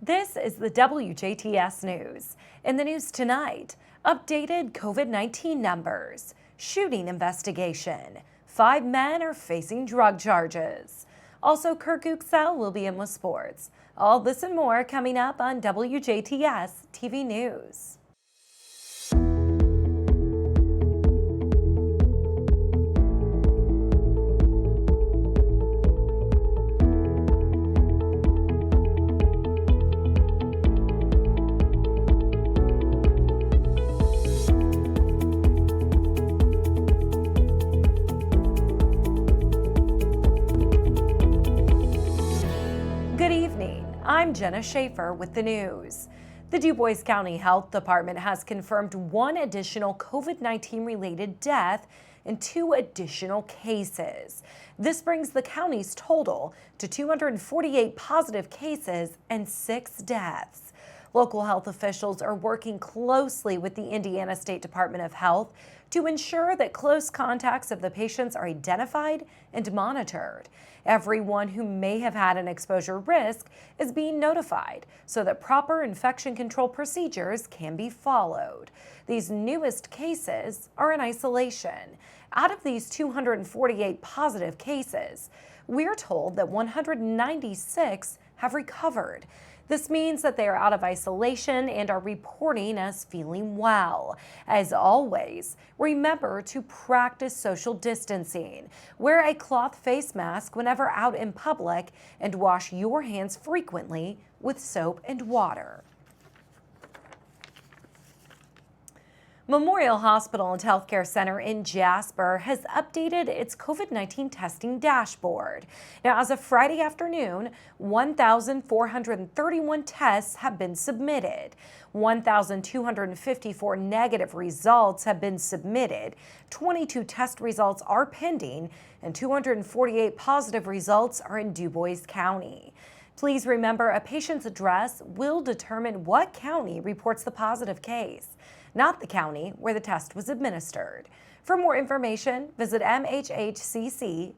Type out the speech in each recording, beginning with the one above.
This is the WJTS News. In the news tonight, updated COVID-19 numbers, shooting investigation, 5 men are facing drug charges. Also, Kurt Guxell will be in with sports. All this and more coming up on WJTS TV News. Good evening. I'm Jenna Schaffer with the news. The DuBois County Health Department has confirmed 1 additional COVID-19 related death and 2 additional cases. This brings the county's total to 248 positive cases and 6 deaths. Local health officials are working closely with the Indiana State Department of Health to ensure that close contacts of the patients are identified and monitored. Everyone who may have had an exposure risk is being notified so that proper infection control procedures can be followed. These newest cases are in isolation. Out of these 248 positive cases, we're told that 196 have recovered. This means that they are out of isolation and are reporting as feeling well. As always, remember to practice social distancing. Wear a cloth face mask whenever out in public and wash your hands frequently with soap and water. Memorial Hospital and Healthcare Center in Jasper has updated its COVID-19 testing dashboard. Now, as of Friday afternoon, 1,431 tests have been submitted. 1,254 negative results have been submitted. 22 test results are pending, and 248 positive results are in DuBois County. Please remember, a patient's address will determine what county reports the positive case, not the county where the test was administered. For more information, visit mhhcc.org.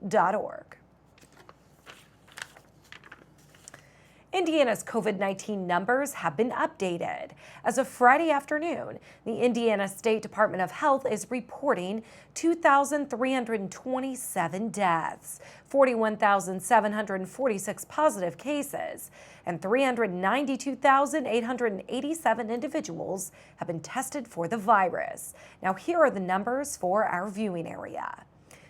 Indiana's COVID-19 numbers have been updated. As of Friday afternoon, the Indiana State Department of Health is reporting 2,327 deaths, 41,746 positive cases, and 392,887 individuals have been tested for the virus. Now, here are the numbers for our viewing area.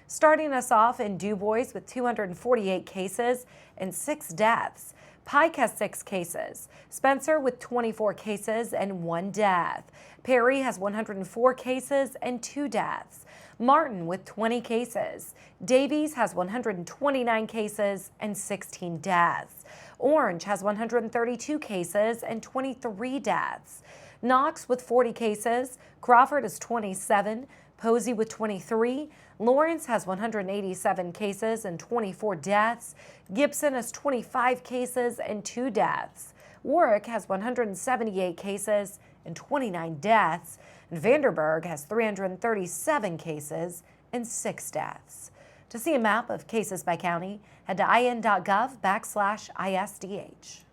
Starting us off in DuBois with 248 cases and 6 deaths. Pike has 6 cases, Spencer with 24 cases and 1 death. Perry has 104 cases and 2 deaths. Martin with 20 cases. Davies has 129 cases and 16 deaths. Orange has 132 cases and 23 deaths. Knox with 40 cases. Crawford is 27. Posey with 23. Lawrence has 187 cases and 24 deaths. Gibson has 25 cases and 2 deaths. Warwick has 178 cases and 29 deaths. And Vanderburgh has 337 cases and 6 deaths. To see a map of cases by county, head to in.gov/ISDH.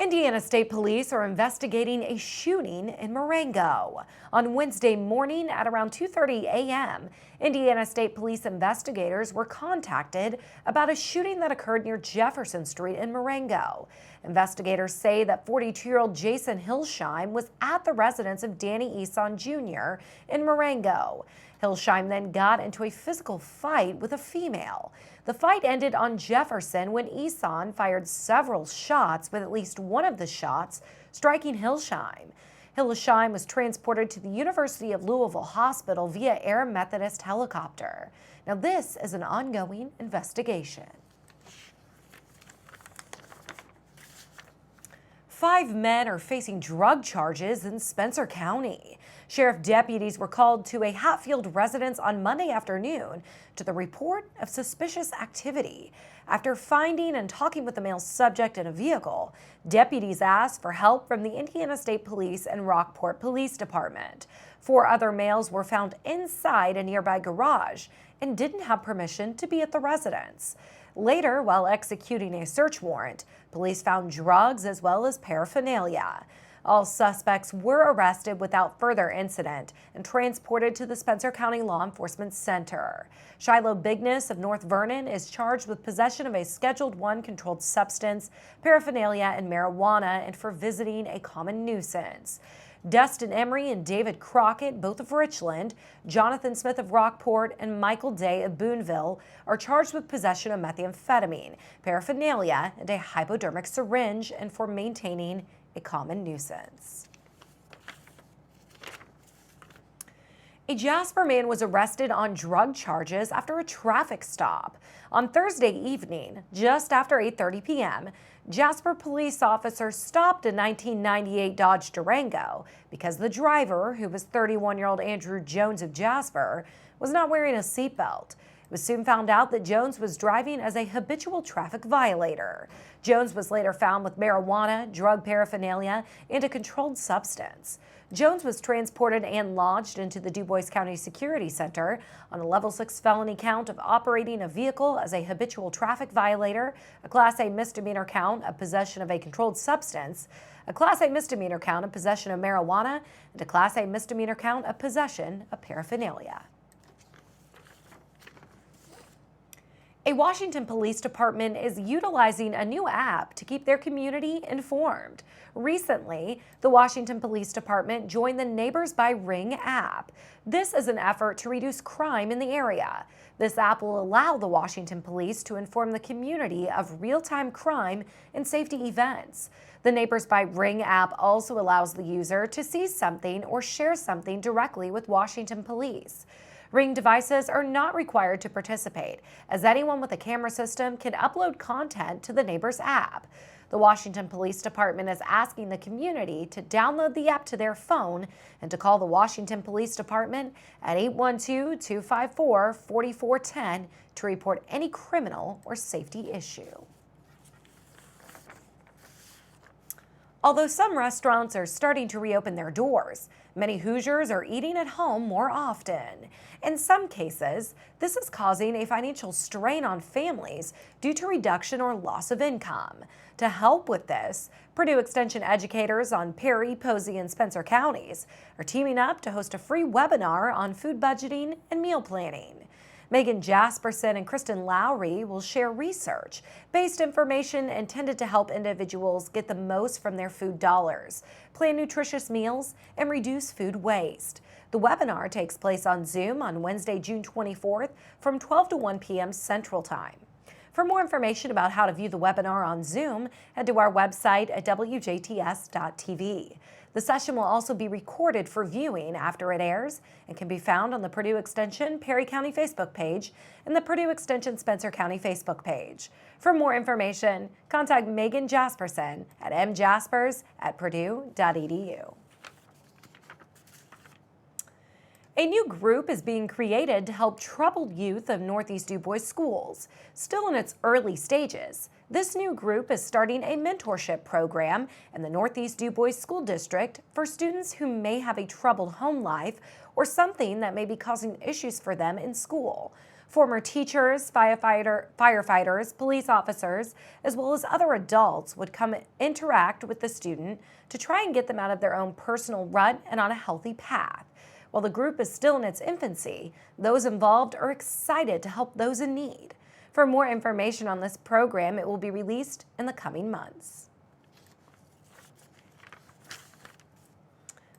Indiana State Police are investigating a shooting in Marengo. On Wednesday morning at around 2:30 a.m., Indiana State Police investigators were contacted about a shooting that occurred near Jefferson Street in Marengo. Investigators say that 42-year-old Jason Hilsheim was at the residence of Danny Eson Jr. in Marengo. Hilsheim then got into a physical fight with a female. The fight ended on Jefferson when Eson fired several shots, with at least one of the shots striking Hilsheim. Hilsheim was transported to the University of Louisville Hospital via Air Methodist helicopter. Now, this is an ongoing investigation. 5 men are facing drug charges in Spencer County. Sheriff deputies were called to a Hatfield residence on Monday afternoon to the report of suspicious activity. After finding and talking with the male subject in a vehicle, deputies asked for help from the Indiana State Police and Rockport Police Department. 4 other males were found inside a nearby garage and didn't have permission to be at the residence. Later, while executing a search warrant, police found drugs as well as paraphernalia. All suspects were arrested without further incident and transported to the Spencer County Law Enforcement Center. Shiloh Bigness of North Vernon is charged with possession of a Scheduled I controlled substance, paraphernalia, and marijuana, and for visiting a common nuisance. Dustin Emery and David Crockett, both of Richland, Jonathan Smith of Rockport, and Michael Day of Boonville, are charged with possession of methamphetamine, paraphernalia, and a hypodermic syringe, and for maintaining a common nuisance. A Jasper man was arrested on drug charges after a traffic stop. On Thursday evening, just after 8:30 p.m., Jasper police officers stopped a 1998 Dodge Durango because the driver, who was 31-year-old Andrew Jones of Jasper, was not wearing a seatbelt. It was soon found out that Jones was driving as a habitual traffic violator. Jones was later found with marijuana, drug paraphernalia, and a controlled substance. Jones was transported and lodged into the DuBois County Security Center on a level 6 felony count of operating a vehicle as a habitual traffic violator, a Class A misdemeanor count of possession of a controlled substance, a Class A misdemeanor count of possession of marijuana, and a Class A misdemeanor count of possession of paraphernalia. A Washington police department is utilizing a new app to keep their community informed. Recently, the Washington Police Department joined the Neighbors by Ring app. This is an effort to reduce crime in the area. This app will allow the Washington Police to inform the community of real-time crime and safety events. The Neighbors by Ring app also allows the user to see something or share something directly with Washington Police. Ring devices are not required to participate, as anyone with a camera system can upload content to the Neighbors app. The Washington Police Department is asking the community to download the app to their phone and to call the Washington Police Department at 812-254-4410 to report any criminal or safety issue. Although some restaurants are starting to reopen their doors, many Hoosiers are eating at home more often. In some cases, this is causing a financial strain on families due to reduction or loss of income. To help with this, Purdue Extension educators on Perry, Posey, and Spencer counties are teaming up to host a free webinar on food budgeting and meal planning. Megan Jasperson and Kristen Lowry will share research-based information intended to help individuals get the most from their food dollars, plan nutritious meals, and reduce food waste. The webinar takes place on Zoom on Wednesday, June 24th from 12 to 1 p.m. Central Time. For more information about how to view the webinar on Zoom, head to our website at WJTS.tv. The session will also be recorded for viewing after it airs and can be found on the Purdue Extension Perry County Facebook page and the Purdue Extension Spencer County Facebook page. For more information, contact Megan Jasperson at mjaspers@purdue.edu. A new group is being created to help troubled youth of Northeast DuBois schools. Still in its early stages, this new group is starting a mentorship program in the Northeast DuBois School District for students who may have a troubled home life or something that may be causing issues for them in school. Former teachers, firefighters, police officers, as well as other adults would come interact with the student to try and get them out of their own personal rut and on a healthy path. While the group is still in its infancy, those involved are excited to help those in need. For more information on this program, it will be released in the coming months.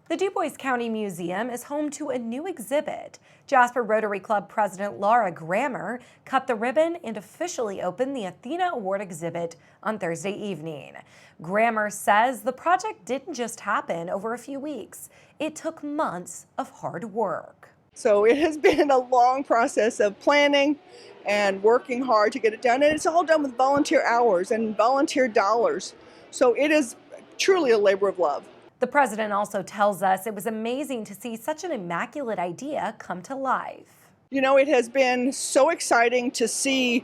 The DuBois County Museum is home to a new exhibit. Jasper Rotary Club President Laura Grammer cut the ribbon and officially opened the Athena Award exhibit on Thursday evening. Grammer says the project didn't just happen over a few weeks. It took months of hard work. So it has been a long process of planning and working hard to get it done. And it's all done with volunteer hours and volunteer dollars. So it is truly a labor of love. The president also tells us it was amazing to see such an immaculate idea come to life. You know, it has been so exciting to see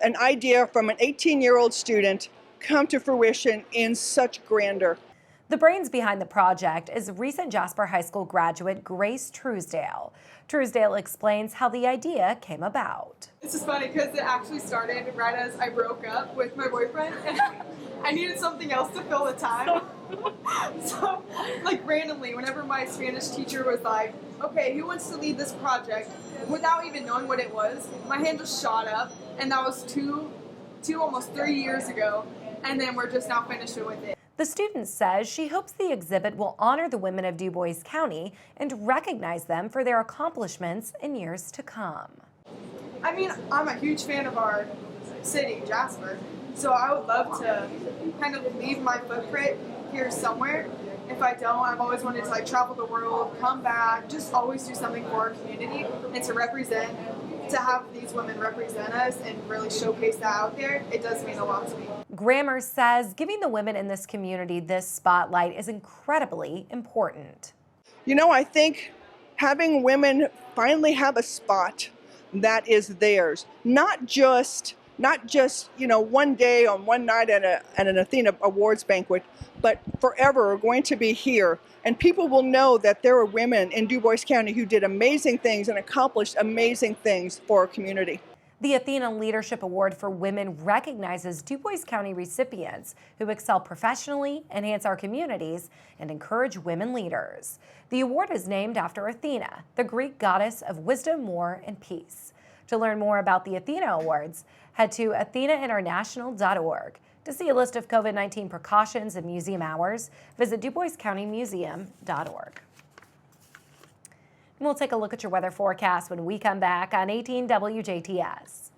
an idea from an 18-year-old student come to fruition in such grandeur. The brains behind the project is recent Jasper High School graduate Grace Truesdale. Truesdale explains how the idea came about. It's just funny because it actually started right as I broke up with my boyfriend and I needed something else to fill the time. So, like randomly, whenever my Spanish teacher was like, okay, who wants to lead this project? Without even knowing what it was, my hand just shot up, and that was almost 3 years ago, and then we're just now finished with it. The student says she hopes the exhibit will honor the women of Du Bois County and recognize them for their accomplishments in years to come. I mean, I'm a huge fan of our city, Jasper, so I would love to kind of leave my footprint here somewhere. If I don't, I've always wanted to like travel the world, come back, just always do something for our community and to have these women represent us and really showcase that out there, it does mean a lot to me. Grammer says giving the women in this community this spotlight is incredibly important. You know, I think having women finally have a spot that is theirs, not just one day on one night at an Athena Awards banquet, but forever are going to be here. And people will know that there are women in Du Bois County who did amazing things and accomplished amazing things for our community. The Athena Leadership Award for Women recognizes Du Bois County recipients who excel professionally, enhance our communities, and encourage women leaders. The award is named after Athena, the Greek goddess of wisdom, war, and peace. To learn more about the Athena Awards, head to athenainternational.org. To see a list of COVID-19 precautions and museum hours, visit DuBoisCountyMuseum.org. And we'll take a look at your weather forecast when we come back on 18 WJTS.